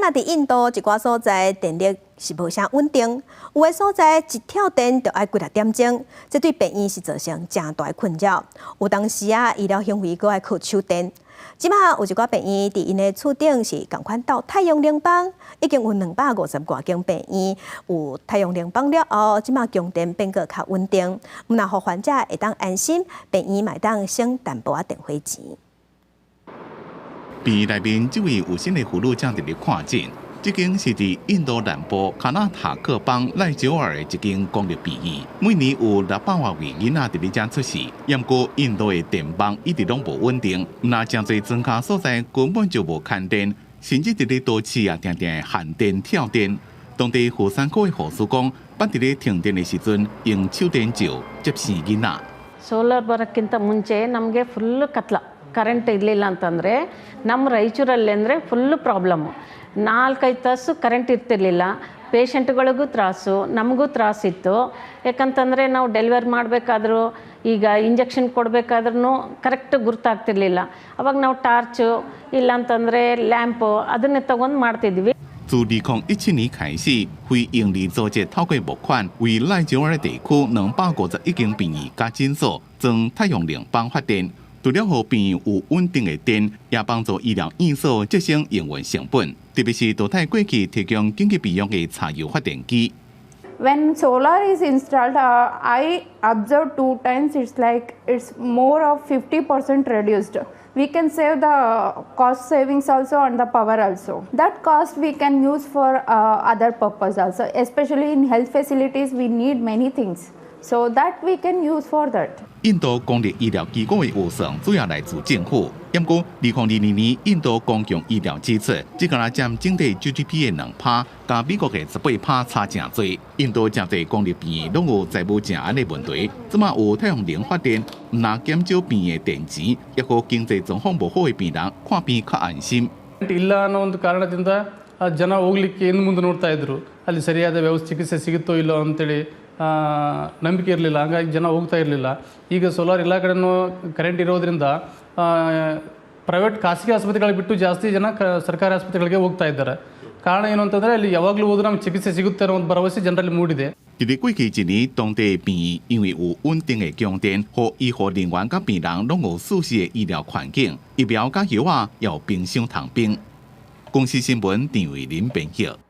嘛伫印度一寡所在电力是无啥稳定，有诶所在一跳电就要几6点钟，这对病院是造成正大困扰。有当时医疗经费阁要靠手电。即马有一寡病院伫因诶厝顶是共款到太阳能板，已经有250多间病院有太阳能板了后，即马供电变个较稳定，若互患者会当安心，病院嘛当省淡薄电费钱。病院内面这位有心的妇女正伫咧看诊，这间是伫印度南部卡纳塔克邦赖久尔的一间公立病院，每年有600多位囡仔伫咧遮出世。不过印度的电网一直拢无稳定，那真侪庄稼所在根本就无牵电，甚至伫咧都市定定限电跳电。当地富山区的护士讲，捌伫咧停電嘅時陣用手電照接生囡仔。ಸೋಲಾರ್ ಬರೋಕ್ಕಿಂತ ಮುಂಚೆ ನಮಗೆ ಫುಲ್ಲು ಕರೆಂಟ್ ಇರಲಿಲ್ಲ ಅಂತಂದರೆ ನಮ್ಮ ರಾಯಚೂರಲ್ಲಿ ಅಂದರೆ ಫುಲ್ಲು ಪ್ರಾಬ್ಲಮ್ಮು. 4-5 ತಾಸು ಕರೆಂಟ್ ಇರ್ತಿರ್ಲಿಲ್ಲ. ಪೇಷಂಟ್ಗಳಿಗೂ ತ್ರಾಸು, ನಮಗೂ ತ್ರಾಸಿತ್ತು. ಯಾಕಂತಂದರೆ ನಾವು ಡೆಲಿವರಿ ಮಾಡಬೇಕಾದ್ರೂ ಈಗ ಇಂಜೆಕ್ಷನ್ ಕೊಡಬೇಕಾದ್ರೂ ಕರೆಕ್ಟ್ ಗುರ್ತಾಗ್ತಿರ್ಲಿಲ್ಲ. ಅವಾಗ ನಾವು ಟಾರ್ಚು ಇಲ್ಲಾಂತಂದರೆ ಲ್ಯಾಂಪು ಅದನ್ನೇ ತೊಗೊಂಡು ಮಾಡ್ತಿದ್ವಿ.自2017年开始，非营利组织透过募款，为赖久尔地区251间病院加诊所装太阳能板发电，除了让病院有稳定的电，也帮助医疗院所节省营运成本，特别是淘汰过去提供紧急备用的柴油发电机。When solar is installed, I observed 2 times. It's more of 50% reduced. We can save the cost savings also and the power also. That cost we can use for other purpose also. Especially in health facilities, we need many things. So that we can use for that. 印度公立医疗机构的预算主要来自政府，不过2022年印度公共医疗支出只敢占整体 GDP 的2%，甲美国的18%差真多。印度真侪公立病院拢有财务正安的问題，即马有太阳能發電，唔拿減少病院的電錢，也互經濟狀況無好的病人看病較安心。ಇಲ್ಲ ಅನ್ನೋ ಒಂದು ಕಾರಣದಿಂದ ಜನ ಹೋಗ್ಲಿಕ್ಕೆ ಏನು ಮುಂದೆ ನೋಡ್ತಾ ಇದ್ರು, ಅಲ್ಲಿ ಸರಿಯಾದ ಚಿಕಿತ್ಸೆ ಸಿಗುತ್ತೋ ಇಲ್ಲೋ ಅಂತೇಳಿ ನಂಬಿಕೆ ಇರಲಿಲ್ಲ. ಹಾಗಾಗಿ ಜನ ಹೋಗ್ತಾ ಇರಲಿಲ್ಲ. ಈಗ ಸೋಲಾರ್ ಎಲ್ಲ ಕಡೆನೂ ಕರೆಂಟ್ ಇರೋದ್ರಿಂದ ಪ್ರೈವೇಟ್ ಖಾಸಗಿ ಆಸ್ಪತ್ರೆಗಳಿಗೆ ಬಿಟ್ಟು ಜಾಸ್ತಿ ಜನ ಸರ್ಕಾರಿ ಆಸ್ಪತ್ರೆಗಳಿಗೆ ಹೋಗ್ತಾ ಇದ್ದಾರೆ. ಕಾರಣ ಏನು ಅಂತಂದರೆ ಅಲ್ಲಿ ಯಾವಾಗಲೂ ಹೋದ್ರೂ ನಮ್ಗೆ ಚಿಕಿತ್ಸೆ ಸಿಗುತ್ತೆ ಅನ್ನೋ ಒಂದು ಭರವಸೆ ಜನರಲ್ಲಿ ಮೂಡಿದೆ.伫咧過去1年，當地病院因為有穩定的供電，互醫護人員甲病人攏有舒適的醫療環境，疫苗甲藥也有冰箱通冰。公司新聞鄭偉林編輯。